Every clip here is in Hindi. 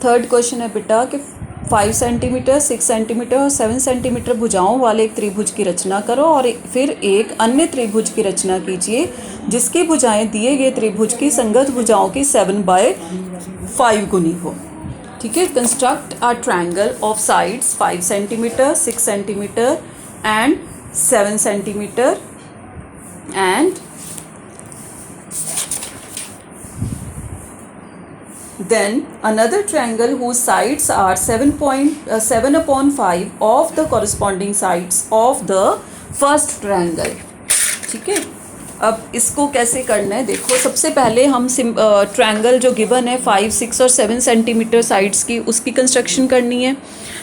थर्ड क्वेश्चन है बेटा कि 5 सेंटीमीटर, 6 सेंटीमीटर और 7 सेंटीमीटर भुजाओं वाले एक त्रिभुज की रचना करो और फिर एक अन्य त्रिभुज की रचना कीजिए जिसकी भुजाएं दिए गए त्रिभुज की संगत भुजाओं की 7/5 गुनी हो। ठीक है। Construct a triangle of sides 5 centimetre, 6 centimetre and 7 centimetre and then another triangle whose sides are 7/5 of the corresponding sides of the first triangle। ठीक है। अब इसको कैसे करना है देखो, सबसे पहले हम ट्रायंगल जो गिवन है 5, 6 और 7 सेंटीमीटर साइड्स की, उसकी कंस्ट्रक्शन करनी है।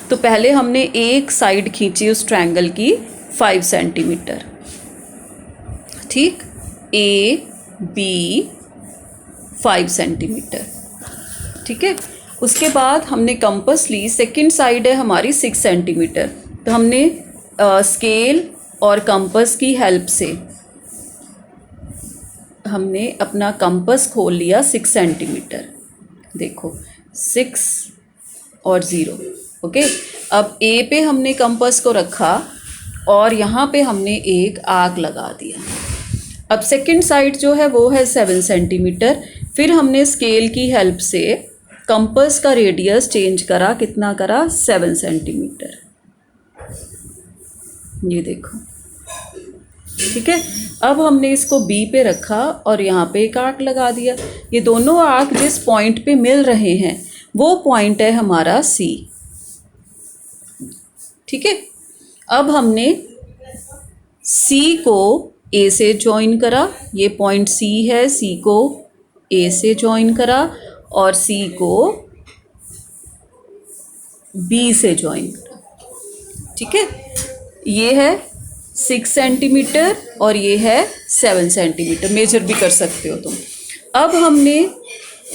तो पहले हमने एक साइड खींची उस ट्रायंगल की 5 सेंटीमीटर। ठीक, ए बी 5 सेंटीमीटर। ठीक है। उसके बाद हमने कंपास ली, सेकंड साइड है हमारी 6 सेंटीमीटर। तो हमने स्केल और कंपास की हेल्प से हमने अपना कंपास खोल लिया 6 सेंटीमीटर। देखो 6 और 0। ओके। अब ए पे हमने कंपास को रखा और यहाँ पे हमने एक आर्क लगा दिया। अब सेकंड साइड जो है वो है 7 सेंटीमीटर। फिर हमने स्केल की हेल्प से कंपास का रेडियस चेंज करा, कितना करा, 7 सेंटीमीटर। ये देखो। ठीक है। अब हमने इसको बी पे रखा और यहाँ पे एक आर्क लगा दिया। ये दोनों आर्क जिस पॉइंट पे मिल रहे हैं वो पॉइंट है हमारा सी। ठीक है। अब हमने सी को ए से ज्वाइन करा, ये पॉइंट सी है, सी को ए से ज्वाइन करा और सी को बी से ज्वाइन करा। ठीक है। ये है 6 सेंटीमीटर और ये है 7 सेंटीमीटर, मेजर भी कर सकते हो तुम। अब हमने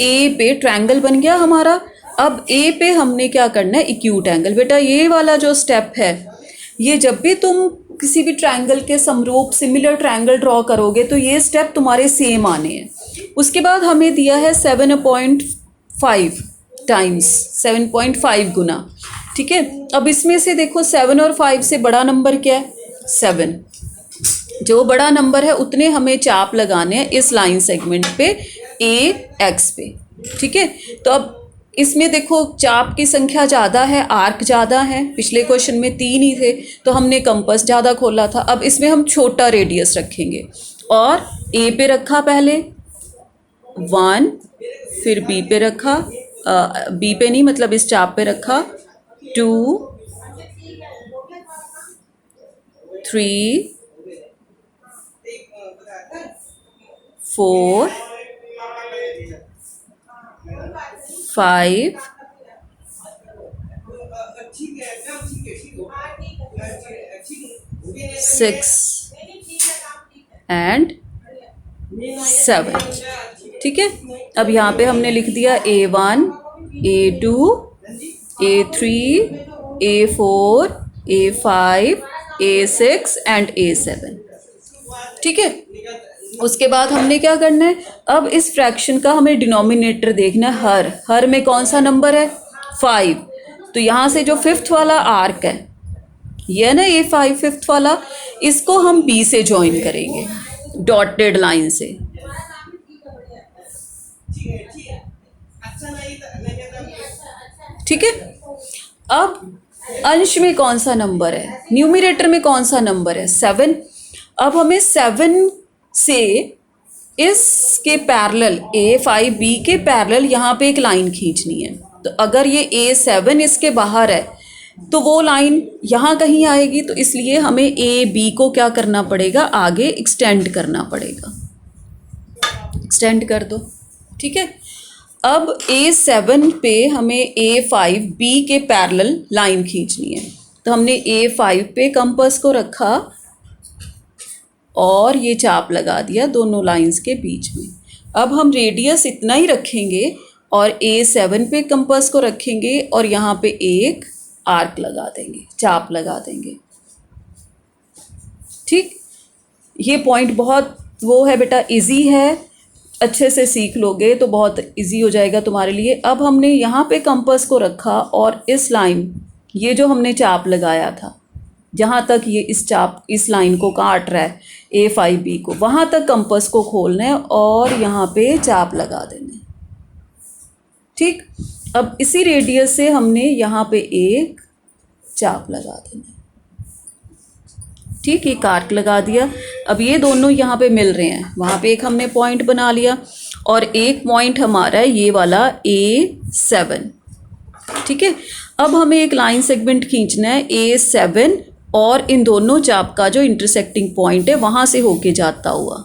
ए पे ट्रायंगल बन गया हमारा। अब ए पे हमने क्या करना है, एक्यूट एंगल। बेटा ये वाला जो स्टेप है, ये जब भी तुम किसी भी ट्रायंगल के समरूप सिमिलर ट्रायंगल ड्रॉ करोगे तो ये स्टेप तुम्हारे सेम आने हैं। उसके बाद हमें दिया है 7/5 टाइम्स 7/5 गुना। ठीक है। अब इसमें से देखो 7 और 5 से बड़ा नंबर क्या है, 7। जो बड़ा नंबर है उतने हमें चाप लगाने हैं इस लाइन सेगमेंट पे ए एक्स पे। ठीक है। तो अब इसमें देखो चाप की संख्या ज़्यादा है, आर्क ज़्यादा है। पिछले क्वेश्चन में 3 ही थे तो हमने कंपास ज़्यादा खोला था। अब इसमें हम छोटा रेडियस रखेंगे और ए पे रखा पहले 1, फिर बी पे रखा, बी पे नहीं मतलब इस चाप पे रखा 2, 3, 4, 5, 6 एंड 7। ठीक है। अब यहाँ पे हमने लिख दिया A1, A2, A3, A4, A5, A6 and A7। ठीक है। उसके बाद हमने क्या करना है, अब इस फ्रैक्शन का हमें डिनोमिनेटर देखना है। हर में कौन सा नंबर है, 5। तो यहाँ से जो 5th वाला आर्क है ये है ना A5 5th वाला, इसको हम B से ज्वाइन करेंगे डॉटेड लाइन से। ठीक है। अब अंश में कौन सा नंबर है, न्यूमरेटर में कौन सा नंबर है, 7। अब हमें 7 से इसके पैरेलल A5B के पैरेलल यहाँ पे एक लाइन खींचनी है। तो अगर ये A7 इसके बाहर है तो वो लाइन यहाँ कहीं आएगी, तो इसलिए हमें AB को क्या करना पड़ेगा, आगे एक्सटेंड करना पड़ेगा। एक्सटेंड कर दो। ठीक है। अब A7 पे हमें A5B के पैरेलल लाइन खींचनी है। तो हमने A5 पे कंपास को रखा और ये चाप लगा दिया दोनों लाइंस के बीच में। अब हम रेडियस इतना ही रखेंगे और A7 पे कंपास को रखेंगे और यहाँ पे एक आर्क लगा देंगे, चाप लगा देंगे। ठीक। ये पॉइंट बहुत वो है बेटा, इजी है। अच्छे से सीख लोगे तो बहुत इजी हो जाएगा तुम्हारे लिए। अब हमने यहाँ पे कंपास को रखा और इस लाइन, ये जो हमने चाप लगाया था, जहाँ तक ये इस लाइन को काट रहा है A5B को, वहाँ तक कंपास को खोलना है और यहाँ पे चाप लगा देना है। ठीक, अब इसी रेडियस से हमने यहाँ पे एक चाप लगा देना है। ठीक, एक आर्क लगा दिया। अब ये दोनों यहाँ पे मिल रहे हैं, वहाँ पे एक हमने पॉइंट बना लिया और एक पॉइंट हमारा है ये वाला A7। ठीक है, अब हमें एक लाइन सेगमेंट खींचना है A7 और इन दोनों चाप का जो इंटरसेक्टिंग पॉइंट है वहाँ से होके जाता हुआ।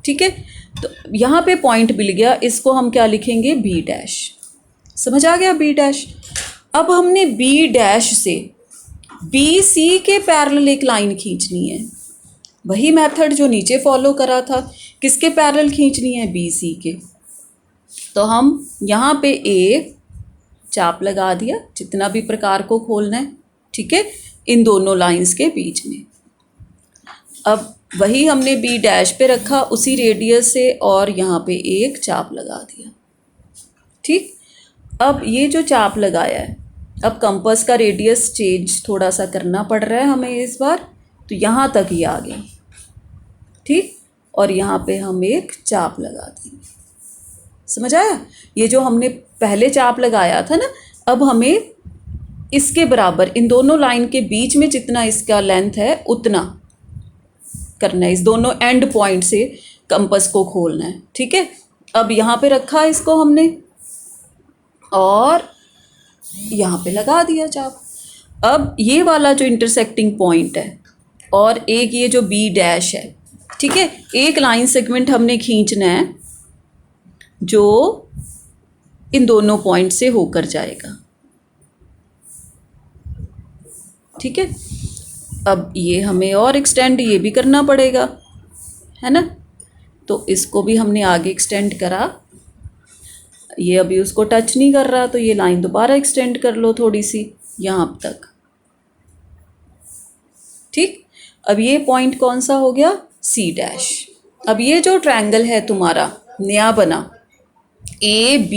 ठीक है, तो यहाँ पे पॉइंट मिल गया, इसको हम क्या लिखेंगे, B'। समझ आ गया, B'। अब हमने B' से BC के पैरेलल एक लाइन खींचनी है। वही मेथड जो नीचे फॉलो करा था, किसके पैरेलल खींचनी है, BC के। तो हम यहाँ पे एक चाप लगा दिया, जितना भी प्रकार को खोलना है। ठीक है, इन दोनों लाइंस के बीच में। अब वही हमने B' पे रखा उसी रेडियस से और यहाँ पे एक चाप लगा दिया। ठीक, अब ये जो चाप लगाया है, अब कंपास का रेडियस चेंज थोड़ा सा करना पड़ रहा है हमें इस बार, तो यहाँ तक ही आ गया। ठीक, और यहाँ पे हम एक चाप लगा देंगे। समझ आया, ये जो हमने पहले चाप लगाया था ना, अब हमें इसके बराबर इन दोनों लाइन के बीच में जितना इसका लेंथ है उतना करना है, इस दोनों एंड पॉइंट से कंपास को खोलना है। ठीक है, अब यहाँ पे रखा इसको हमने और यहाँ पे लगा दिया चाप। अब ये वाला जो इंटरसेक्टिंग पॉइंट है और एक ये जो B' है, ठीक है, एक लाइन सेगमेंट हमने खींचना है जो इन दोनों पॉइंट से होकर जाएगा। ठीक है, अब ये हमें और एक्सटेंड ये भी करना पड़ेगा, है ना। तो इसको भी हमने आगे एक्सटेंड करा, ये अभी उसको टच नहीं कर रहा, तो ये लाइन दोबारा एक्सटेंड कर लो थोड़ी सी यहाँ तक। ठीक, अब ये पॉइंट कौन सा हो गया, C'। अब ये जो ट्रायंगल है तुम्हारा नया बना AB',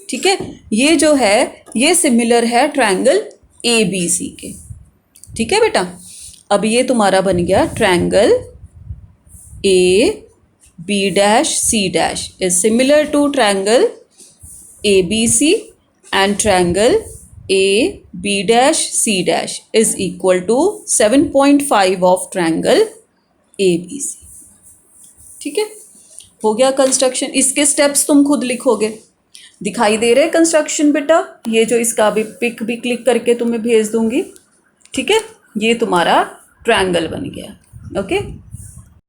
ठीक है, ये जो है ये सिमिलर है ट्रायंगल ABC के। ठीक है बेटा, अब ये तुम्हारा बन गया triangle AB', is similar to triangle ABC and triangle AB', is equal to 7.5 of triangle ABC। ठीक है, हो गया कंस्ट्रक्शन। इसके स्टेप्स तुम खुद लिखोगे, दिखाई दे रहे कंस्ट्रक्शन बेटा, ये जो इसका भी पिक भी क्लिक करके तुम्हें भेज दूंगी। ठीक है, ये तुम्हारा ट्रायंगल बन गया। ओके।